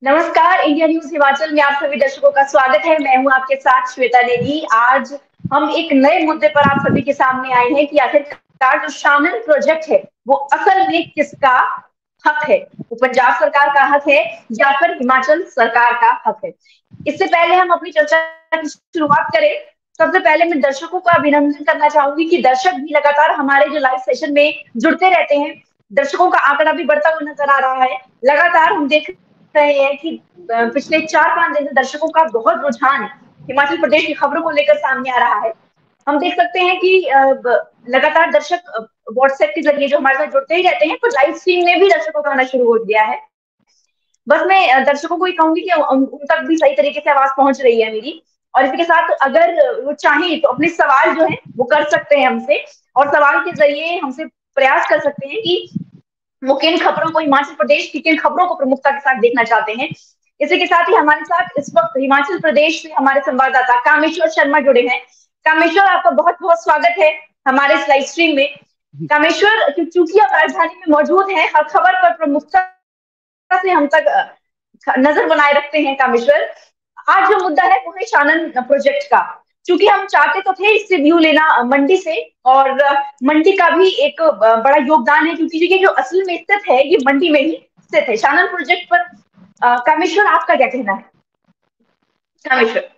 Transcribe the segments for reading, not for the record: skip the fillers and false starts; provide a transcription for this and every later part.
नमस्कार। India news Himachal में आप सभी दर्शकों का स्वागत है। मैं हूं आपके साथ श्वेता नेगी। आज हम एक नए मुद्दे पर आप सभी के सामने आए हैं कि आखिरकार जो शामिल प्रोजेक्ट है वो असल में किसका हक है। वो पंजाब सरकार का हक है या फिर हिमाचल सरकार का हक है। इससे पहले हम अपनी चर्चा की शुरुआत करें, सबसे पहले मैं दर्शकों का अभिनंदन करना चाहूंगी कि दर्शक भी लगातार हमारे जो लाइव सेशन में जुड़ते रहते हैं। दर्शकों का आंकड़ा भी बढ़ता हुआ नजर आ रहा है। लगातार हम देख रहे हैं कि पिछले 4-5 दिन से दर्शकों का बहुत रुझान हिमाचल प्रदेश की खबरों को लेकर सामने आ रहा है। हम देख सकते हैं कि लगातार दर्शक व्हाट्सएप के जरिए जो हमारे साथ जुड़ते ही रहते हैं, तो लाइव स्ट्रीम में भी दर्शकों का आना शुरू हो गया है। बस मैं दर्शकों को ये कहूंगी कि उन तक भी सही तरीके से आवाज पहुंच रही है मेरी। और इसी के साथ अगर वो चाहें तो अपने सवाल जो है वो कर सकते हैं हमसे, और सवाल के जरिए हमसे प्रयास कर सकते हैं कि वो किन खबरों को, हिमाचल प्रदेश की किन खबरों को प्रमुखता के साथ देखना चाहते हैं। इसी के साथ ही हमारे साथ इस वक्त हिमाचल प्रदेश से हमारे संवाददाता कामेश्वर शर्मा जुड़े हैं। कामेश्वर, आपका बहुत बहुत स्वागत है हमारे इस लाइव स्ट्रीम में। कामेश्वर, चूंकि आप राजधानी में मौजूद हैं, हर खबर पर प्रमुखता से हम तक नजर बनाए रखते हैं। कामेश्वर, आज जो मुद्दा है वो है शानन प्रोजेक्ट का। चूंकि हम चाहते तो थे इससे व्यू लेना मंडी से, और मंडी का भी एक बड़ा योगदान है, क्योंकि ये जो असल में स्थित है ये मंडी में ही स्थित है शानन प्रोजेक्ट पर। कामेश्वर, आपका क्या कहना है? कामेश्वर,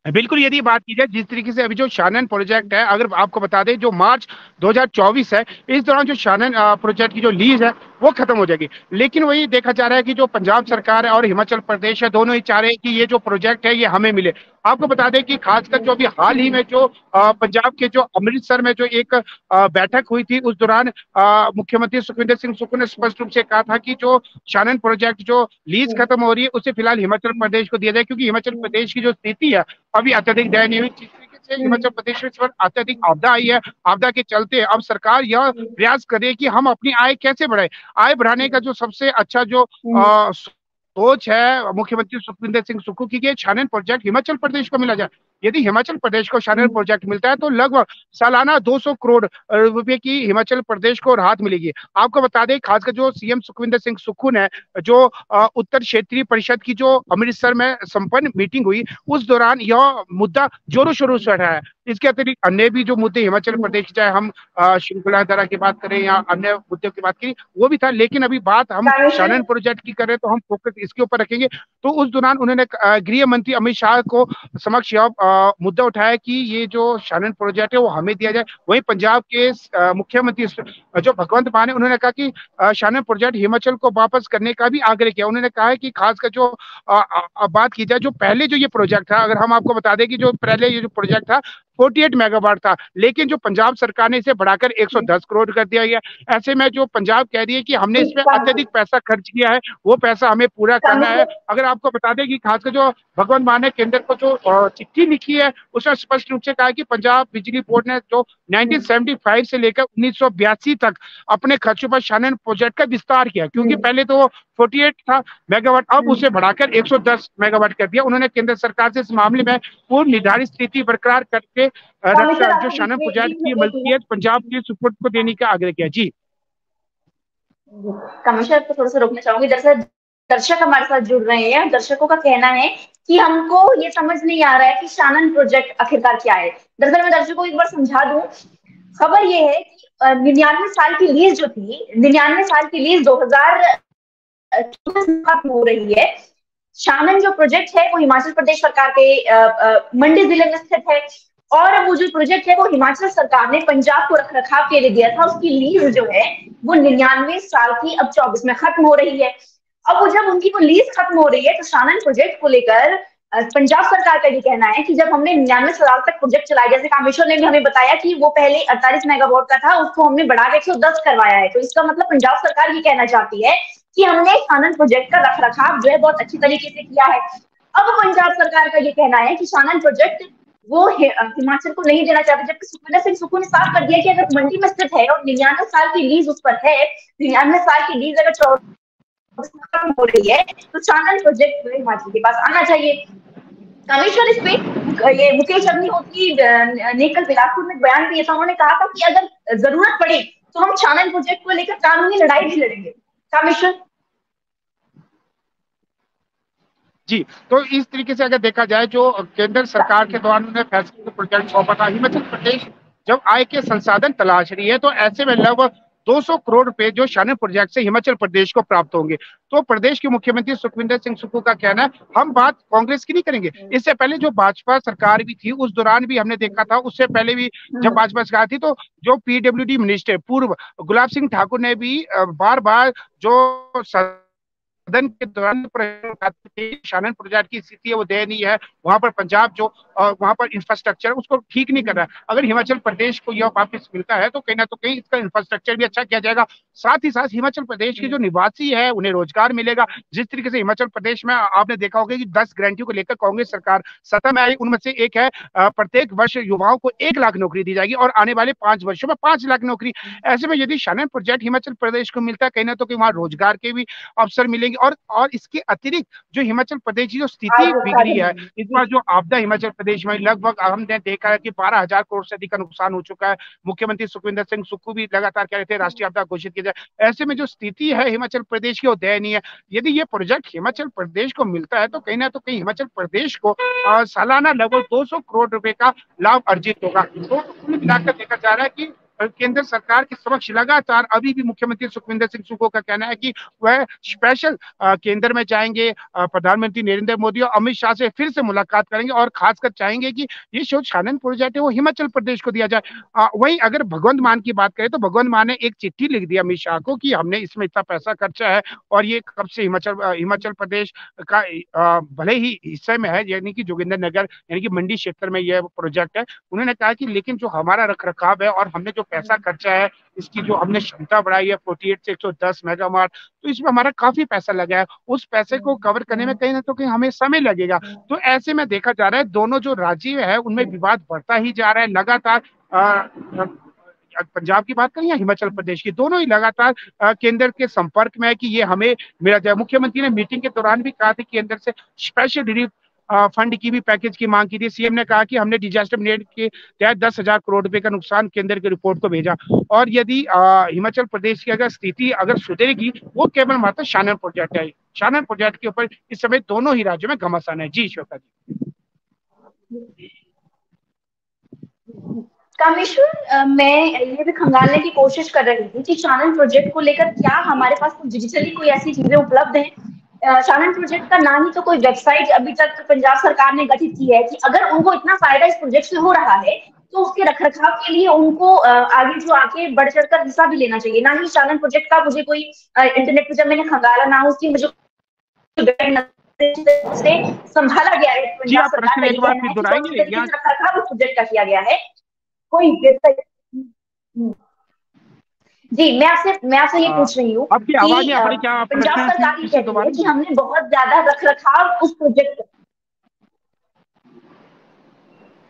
बिल्कुल, यदि बात की जाए जिस तरीके से अभी जो शानन प्रोजेक्ट है, अगर आपको बता दें जो मार्च 2024 है, इस दौरान जो शानन प्रोजेक्ट की जो लीज है वो खत्म हो जाएगी। लेकिन वही देखा जा रहा है कि जो पंजाब सरकार है और हिमाचल प्रदेश है, दोनों ही चाह रहे हैं कि ये जो प्रोजेक्ट है ये हमें मिले। आपको बता दें कि खासकर जो अभी हाल ही में जो पंजाब के जो अमृतसर में जो एक बैठक हुई थी, उस दौरान मुख्यमंत्री सुखविंदर सिंह सुक्खू ने स्पष्ट रूप से कहा था कि जो शानन प्रोजेक्ट जो लीज खत्म हो रही है उसे फिलहाल हिमाचल प्रदेश को दिया जाए, क्योंकि हिमाचल प्रदेश की जो स्थिति है अभी अत्यधिक दयनीय हुई। जिस तरीके से हिमाचल प्रदेश में इस वक्त अत्यधिक आपदा आई है, आपदा के चलते अब सरकार यह प्रयास करे कि हम अपनी आय कैसे बढ़ाए। आय बढ़ाने का जो सबसे अच्छा जो सोच है मुख्यमंत्री सुखविंदर सिंह सुक्खू की, शानन प्रोजेक्ट हिमाचल प्रदेश को मिला जाए। यदि हिमाचल प्रदेश को शानन प्रोजेक्ट मिलता है तो लगभग सालाना 200 करोड़ रुपए की हिमाचल प्रदेश को राहत मिलेगी। आपको बता दें, खासकर जो सीएम सुखविंदर सिंह सुक्खू ने जो उत्तर क्षेत्रीय परिषद की जो अमृतसर में संपन्न मीटिंग हुई, उस दौरान यह मुद्दा जोरों शोरों से उठा है। इसके अतिरिक्त अन्य भी जो मुद्दे हिमाचल प्रदेश, चाहे हम श्रृंखला धारा की बात करें या अन्य मुद्दों की बात करें, वो भी था। लेकिन अभी बात हम शानन प्रोजेक्ट की करें तो हम फोकस इसके ऊपर रखेंगे। तो उस दौरान उन्होंने गृह मंत्री अमित शाह को समक्ष यह मुद्दा उठाया कि ये जो शानन प्रोजेक्ट है वो हमें दिया जाए। वहीं पंजाब के मुख्यमंत्री जो भगवंत मान है, उन्होंने कहा कि शानन प्रोजेक्ट हिमाचल को वापस करने का भी आग्रह किया। उन्होंने कहा है कि खासकर जो बात की जाए, जो पहले जो ये प्रोजेक्ट था, अगर हम आपको बता दें कि जो पहले ये जो प्रोजेक्ट था 48 मेगावाट था, लेकिन जो पंजाब सरकार ने इसे बढ़ाकर 110 करोड़ कर दिया गया। ऐसे में जो पंजाब कह रही है कि हमने इसमें अत्यधिक पैसा खर्च किया है, वो पैसा हमें पूरा करना है। अगर आपको बता दें कि खासकर जो भगवंत मान ने केंद्र को जो चिट्ठी लिखी है, उसमें स्पष्ट रूप से कहा कि पंजाब बिजली बोर्ड ने जो 1975 से लेकर 1982 तक अपने खर्चों पर शानन प्रोजेक्ट का विस्तार किया, क्योंकि पहले तो 48 था मेगावाट, अब उसे बढ़ाकर 110 मेगावाट कर दिया। उन्होंने केंद्र सरकार से इस मामले में पूर्व निर्धारित स्थिति बरकरार करके जो शानन प्रोजेक्ट की मलकियत पंजाब के सुपुर्द को देने का आग्रह किया। जी कमिश्नर को थोड़ा सा रोकना चाहूंगी। दरअसल दर्शक हमारे साथ जुड़ रहे हैं। दर्शकों का कहना है कि हमको ये समझ नहीं आ रहा है कि शानन प्रोजेक्ट आखिरकार क्या है। दरअसल मैं दर्शकों को एक बार समझा दूं। खबर ये है कि 99 साल की लीज जो थी, 99 साल की लीज 2024 में खत्म हो रही है। शानन जो प्रोजेक्ट है वो हिमाचल प्रदेश सरकार के मंडी जिले में स्थित है, और वो जो प्रोजेक्ट है वो हिमाचल सरकार ने पंजाब को रखरखाव के लिए दिया था। उसकी लीज जो है वो 99 साल की अब 24 में खत्म हो रही है। अब वो जब उनकी वो लीज खत्म हो रही है तो शानन प्रोजेक्ट को लेकर पंजाब सरकार का ये कहना है कि जब हमने 99 साल तक प्रोजेक्ट चलाया, जैसे कामेश्वर ने भी हमें बताया कि वो पहले 48 मेगावाट का था, उसको हमने बढ़ा के 110 करवाया है। तो इसका मतलब पंजाब सरकार ये कहना चाहती है कि हमने शानन प्रोजेक्ट का रखरखाव जो है बहुत अच्छी तरीके से किया है। अब पंजाब सरकार का ये कहना है कि शानन प्रोजेक्ट वो हिमाचल को नहीं देना चाहते, जबकि सुखविंदर सिंह सुक्खू ने साफ कर दिया कि अगर मंडी में स्थित है और 99 साल की लीज उस पर है, 99 साल की लीज अगर 24 खत्म हो रही है तो शानन प्रोजेक्ट हिमाचल के पास आना चाहिए। कमिश्नर इस पे ये मुकेश अग्निहोत्री ने कल बिलासपुर में बयान दिया था। उन्होंने कहा था कि अगर जरूरत पड़ी तो हम शानन प्रोजेक्ट को लेकर कानूनी लड़ाई भी लड़ेंगे। कमिश्नर, जी। तो इस तरीके से अगर देखा जाए, जो केंद्र सरकार के द्वारा उन्होंने फैसले प्रोजेक्ट सौंपा था, हिमाचल प्रदेश जब आय के संसाधन तलाश रही है, तो ऐसे में लगभग 200 करोड़ रुपए जो शासन प्रोजेक्ट से हिमाचल प्रदेश को प्राप्त होंगे। तो प्रदेश के मुख्यमंत्री सुखविंदर सिंह सुक्खू का कहना है, हम बात कांग्रेस की नहीं करेंगे, इससे पहले जो भाजपा सरकार भी थी उस दौरान भी हमने देखा था, उससे पहले भी जब भाजपा सरकार थी, तो जो पीडब्ल्यूडी मिनिस्टर पूर्व गुलाब सिंह ठाकुर ने भी बार बार जो सदन के दौरान शासन प्रोजेक्ट की स्थिति है वो दयनीय है, वहां पर पंजाब जो वहां पर इंफ्रास्ट्रक्चर उसको ठीक नहीं कर रहा है। अगर हिमाचल प्रदेश को यह वापस मिलता है तो कहीं ना तो कहीं इसका इंफ्रास्ट्रक्चर भी अच्छा किया जाएगा, साथ ही साथ हिमाचल प्रदेश के जो निवासी है उन्हें रोजगार मिलेगा। जिस तरीके से हिमाचल प्रदेश में आपने देखा होगा कि 10 गारंटियों को लेकर कांग्रेस सरकार सत्ता में आई, उनमें से एक है प्रत्येक वर्ष युवाओं को 1 लाख नौकरी दी जाएगी और आने वाले 5 वर्षों में 5 लाख नौकरी। ऐसे में यदि शासन प्रोजेक्ट हिमाचल प्रदेश को मिलता है, कहीं ना तो कहीं वहां रोजगार के भी अवसर मिलेंगे। और इसके अतिरिक्त जो हिमाचल प्रदेश की जो स्थिति बिगड़ी है इस बार, जो आपदा हिमाचल प्रदेश में लगभग हमने देखा है कि 12,000 करोड़ से अधिक का नुकसान हो चुका है। मुख्यमंत्री सुखविंदर सिंह सुक्खू भी लगातार कह रहे थे राष्ट्रीय आपदा घोषित की जाए। ऐसे में जो स्थिति है हिमाचल प्रदेश की वो दयनीय है। यदि ये प्रोजेक्ट हिमाचल प्रदेश को मिलता है तो कहीं ना तो कहीं हिमाचल प्रदेश को सालाना लगभग 200 करोड़ रुपए का लाभ अर्जित होगा। तो कुल मिलाकर देखा जा रहा है कि केंद्र सरकार के समक्ष लगातार अभी भी मुख्यमंत्री सुखविंदर सिंह सुक्खू का कहना है कि वह स्पेशल केंद्र में जाएंगे, प्रधानमंत्री नरेंद्र मोदी और अमित शाह से फिर से मुलाकात करेंगे और खासकर चाहेंगे कि ये जो शासन प्रोजेक्ट है वो हिमाचल प्रदेश को दिया जाए। वहीं अगर भगवंत मान की बात करें तो भगवंत मान ने एक चिट्ठी लिख दी अमित शाह को कि हमने इसमें इतना पैसा खर्चा है और ये कब से हिमाचल प्रदेश का भले ही हिस्से में है, यानी कि जोगिंदर नगर यानी कि मंडी क्षेत्र में यह प्रोजेक्ट है। उन्होंने कहा कि लेकिन जो हमारा रख रखाव है और हमने जो पैसा खर्चा है, इसकी जो हमने क्षमता बढ़ाई है 48 से 110 मेगावाट, तो इसमें हमारा काफी पैसा लगा है। उस पैसे को कवर करने में कहीं ना तो कहीं हमें समय लगेगा। तो ऐसे में देखा जा रहा है दोनों जो राज्य है उनमें विवाद बढ़ता ही जा रहा है लगातार। पंजाब की बात करें या हिमाचल प्रदेश की, दोनों ही लगातार केंद्र के संपर्क में है कि ये हमें मिला जाए। मुख्यमंत्री ने मीटिंग के दौरान भी कहा था कि केंद्र से स्पेशल रिलीफ फंड की भी पैकेज की मांग की थी। सीएम ने कहा कि हमने डिजास्टर मैनेजमेंट के तहत 10,000 करोड़ रुपए का नुकसान केंद्र की रिपोर्ट को भेजा और यदि हिमाचल प्रदेश की अगर स्थिति अगर सुधरेगी वो केवल मात्र शासन प्रोजेक्ट है। शासन प्रोजेक्ट के ऊपर इस समय दोनों ही राज्यों में घमासान है। जी श्वेता जी। कामेश्वर, मैं ये भी खंगालने की कोशिश कर रही थी कि शासन प्रोजेक्ट को लेकर क्या हमारे पास डिजिटली कोई ऐसी चीजें उपलब्ध हैं। शासन प्रोजेक्ट का ना ही तो कोई वेबसाइट अभी तक पंजाब सरकार ने गठित की है कि अगर उनको इतना फायदा इस प्रोजेक्ट से हो रहा है तो उसके रखरखाव के लिए उनको आगे जो आके बढ़ चढ़कर हिस्सा भी लेना चाहिए। ना ही शासन प्रोजेक्ट का मुझे कोई इंटरनेट पर जब मैंने खंगाला ना उसकी मुझे से संभाला गया है। जी आप प्रश्न एक बार फिर दोहराएंगे? रखरखाव उस प्रोजेक्ट का किया गया है कोई वेबसाइट। जी मैं आपसे ये पूछ रही हूँ आपकी आवाज नहीं आ रही, क्या पंजाब सरकार ये कहती है कि हमने बहुत ज्यादा रखरखाव उस प्रोजेक्ट।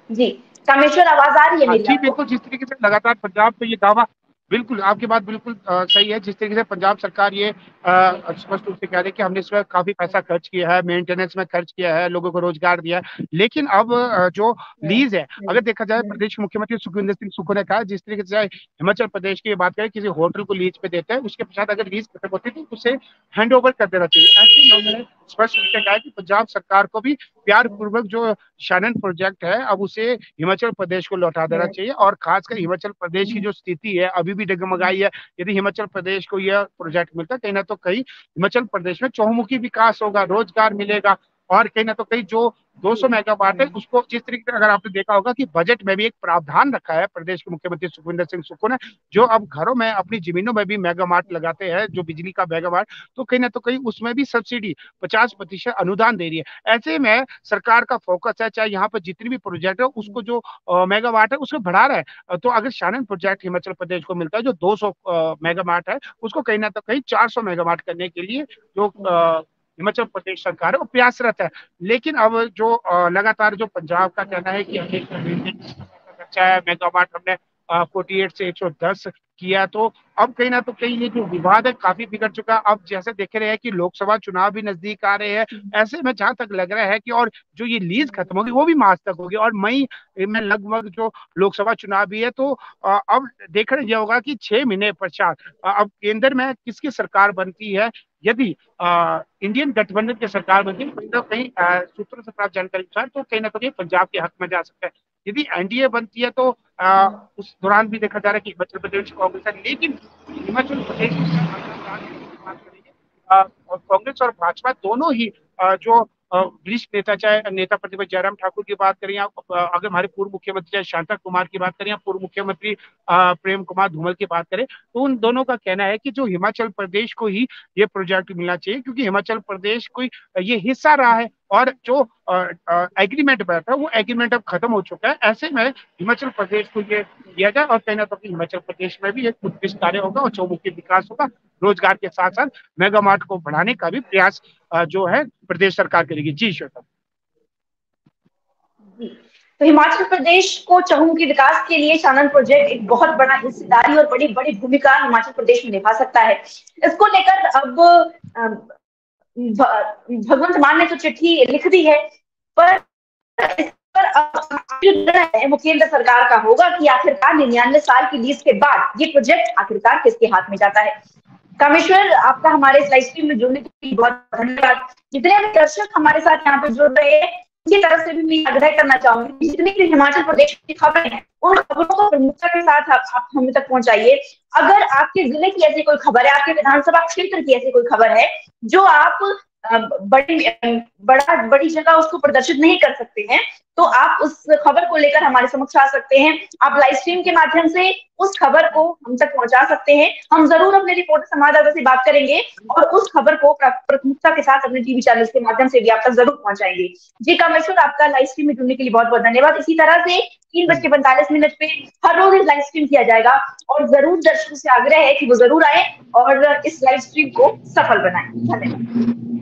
जी कामेश्वर, आवाज आ रही है मेरी? जी बिल्कुल, जिस तरीके से लगातार पंजाब पे ये दावा, बिल्कुल आपकी बात बिल्कुल सही है। जिस तरीके से पंजाब सरकार ये स्पष्ट रूप से कह रही है कि हमने इसमें काफी पैसा खर्च किया है, मेंटेनेंस में खर्च किया है, लोगों को रोजगार दिया है, लेकिन अब जो लीज है अगर देखा जाए, प्रदेश के मुख्यमंत्री सुखविंदर सिंह सुक्खू ने कहा जिस तरीके से हिमाचल प्रदेश की बात करें, किसी होटल को लीज पे देते हैं, उसके पश्चात अगर लीज खत्म होती है तो उसे हैंड ओवर कर देना चाहिए। ऐसे लोगों ने स्पष्ट रूप से कहा कि पंजाब सरकार को भी प्यार पूर्वक जो शासन प्रोजेक्ट है अब उसे हिमाचल प्रदेश को लौटा देना चाहिए। और खासकर हिमाचल प्रदेश की जो स्थिति है अभी भी डगमगाई है। यदि हिमाचल प्रदेश को यह प्रोजेक्ट मिलता है, कहीं ना तो कहीं हिमाचल प्रदेश में चहुमुखी विकास होगा, रोजगार मिलेगा और कहीं ना तो कहीं जो 200 मेगावाट है उसको, जिस तरीके से अगर आपने देखा होगा कि बजट में भी एक प्रावधान रखा है प्रदेश के मुख्यमंत्री सुखविंदर सिंह सुक्खू ने, जो अब घरों में अपनी जमीनों में भी मेगावाट लगाते हैं जो बिजली का मेगावाट, तो कहीं ना तो कहीं उसमें भी सब्सिडी 50% अनुदान दे रही है। ऐसे में सरकार का फोकस है, चाहे यहाँ पर जितनी भी प्रोजेक्ट है उसको जो मेगावाट है उसको बढ़ा रहा है। तो अगर शासन प्रोजेक्ट हिमाचल प्रदेश को मिलता है जो 200 मेगावाट है, उसको कहीं ना तो कहीं 400 मेगावाट करने के लिए जो हिमाचल प्रदेश सरकार है वो प्रयासरत है। लेकिन अब जो लगातार जो पंजाब का कहना है कि अच्छा है मेगावाट हमने 48 से 110 किया। तो अब कहीं ना तो कहीं ये जो विवाद है काफी बिगड़ चुका। अब जैसे देख रहे हैं कि लोकसभा चुनाव भी नजदीक आ रहे हैं, ऐसे में जहां तक लग रहा है कि और जो ये लीज खत्म होगी वो भी मार्च तक होगी, और मई में लगभग जो लोकसभा चुनाव भी है। तो अब देखना यह होगा कि 6 महीने पश्चात अब केंद्र में किसकी सरकार बनती है। यदि इंडियन गठबंधन की सरकार बनती है, कहीं ना कहीं सूत्रों से प्राप्त जानकारी के अनुसार तो कहीं ना कहीं पंजाब के हक में जा सकता है। यदि एनडीए बनती है तो उस दौरान भी देखा जा रहा है कि हिमाचल प्रदेश कांग्रेस है, लेकिन हिमाचल प्रदेश में अगर बात करेंगे और कांग्रेस और भाजपा दोनों ही जो वरिष्ठ नेता, चाहे नेता प्रतिपक्ष जयराम ठाकुर की बात करें, या अगर हमारे पूर्व मुख्यमंत्री चाहे शांता कुमार की बात करें, या पूर्व मुख्यमंत्री प्रेम कुमार धूमल की बात करें, तो उन दोनों का कहना है कि जो हिमाचल प्रदेश को ही ये प्रोजेक्ट मिलना चाहिए, क्योंकि हिमाचल प्रदेश कोई ये हिस्सा रहा है और जो एग्रीमेंट बना था वो एग्रीमेंट अब खत्म हो चुका है। ऐसे में हिमाचल प्रदेश को ये दिया जाए और कहीं ना कहीं हिमाचल प्रदेश में भी एक उत्कृष्ट कार्य होगा और चौमुखी विकास होगा। रोजगार के साथ साथ मेगा मार्ट को बढ़ाने का भी प्रयास जो है प्रदेश सरकार करेगी। जी श्वेता। तो हिमाचल प्रदेश को चहुमुखी विकास के लिए शानन प्रोजेक्ट एक बहुत बड़ा हिस्सेदारी और बड़ी बड़ी भूमिका हिमाचल प्रदेश में निभा सकता है। इसको लेकर अब भगवंत मान ने तो चिट्ठी लिख दी है, पर इस पर अब वो केंद्र सरकार का होगा कि आखिरकार 99 साल की लीज के बाद ये प्रोजेक्ट आखिरकार किसके हाथ में जाता है। कामेश्वर, आपका हमारे इस लाइव स्ट्रीम में जुड़ने के लिए बहुत धन्यवाद। जितने भी दर्शक हमारे साथ यहाँ पे जुड़ रहे हैं, उनकी तरफ से भी मैं आग्रह करना चाहूंगी, जितनी भी हिमाचल प्रदेश की खबरें हैं उन खबरों को प्रमुखता के साथ आप हम तक पहुंचाइए। अगर आपके जिले की ऐसी कोई खबर है, आपके विधानसभा क्षेत्र की ऐसी कोई खबर है जो आप बड़ी जगह उसको प्रदर्शित नहीं कर सकते हैं, तो आप उस खबर को लेकर हमारे समक्ष आ सकते हैं। आप लाइव स्ट्रीम के माध्यम से उस खबर को हम तक पहुंचा सकते हैं। हम जरूर अपने रिपोर्टर संवाददाता से बात करेंगे और उस खबर को प्राथमिकता के साथ अपने टीवी चैनल के माध्यम से भी आप तक जरूर पहुंचाएंगे। जी कामेश्वर, आपका लाइव स्ट्रीम में जुड़ने के लिए बहुत बहुत धन्यवाद। इसी तरह से 3:45 पे हर रोज लाइव स्ट्रीम किया जाएगा और जरूर दर्शकों से आग्रह है कि वो जरूर आए और इस लाइव स्ट्रीम को सफल बनाए। धन्यवाद।